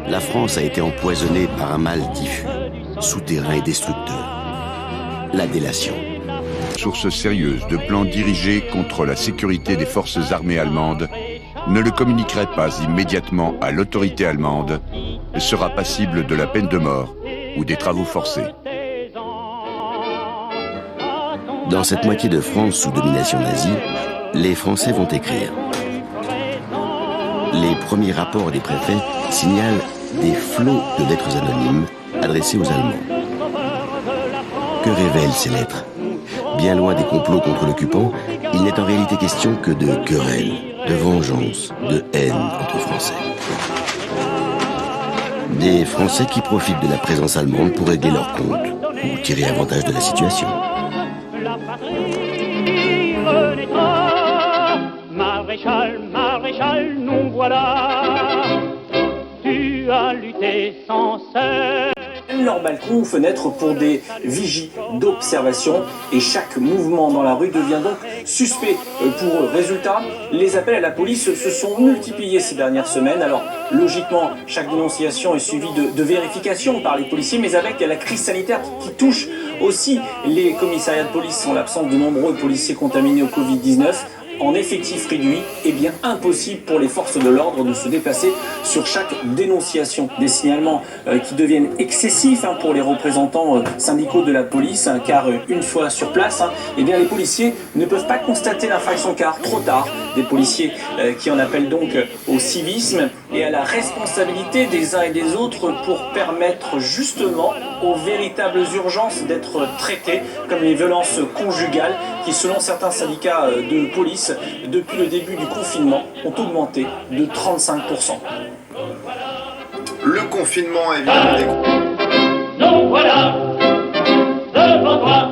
La France a été empoisonnée par un mal diffus, souterrain et destructeur, la délation. Source sérieuse de plans dirigés contre la sécurité des forces armées allemandes ne le communiquerait pas immédiatement à l'autorité allemande, sera passible de la peine de mort ou des travaux forcés. Dans cette moitié de France sous domination nazie, les Français vont écrire. Les premiers rapports des préfets signalent des flots de lettres anonymes adressées aux Allemands. Que révèlent ces lettres? Bien loin des complots contre l'occupant, il n'est en réalité question que de querelles, de vengeance, de haine entre Français. Des Français qui profitent de la présence allemande pour régler leurs comptes ou tirer avantage de la situation. Maréchal, maréchal, nous voilà. Tu as lutté sans cesse. Leurs balcons ou fenêtres pour des vigies d'observation et chaque mouvement dans la rue devient donc suspect pour eux. Résultat, les appels à la police se sont multipliés ces dernières semaines. Alors logiquement, chaque dénonciation est suivie de vérifications par les policiers, mais avec la crise sanitaire qui touche aussi les commissariats de police en l'absence de nombreux policiers contaminés au Covid-19, en effectif réduit, eh bien impossible pour les forces de l'ordre de se déplacer sur chaque dénonciation. Des signalements qui deviennent excessifs pour les représentants syndicaux de la police, car une fois sur place, eh bien les policiers ne peuvent pas constater l'infraction car trop tard. Des policiers qui en appellent donc au civisme et à la responsabilité des uns et des autres pour permettre justement aux véritables urgences d'être traitées, comme les violences conjugales qui, selon certains syndicats de police, depuis le début du confinement, ont augmenté de 35%. Le confinement, évidemment. Nous voilà devant toi.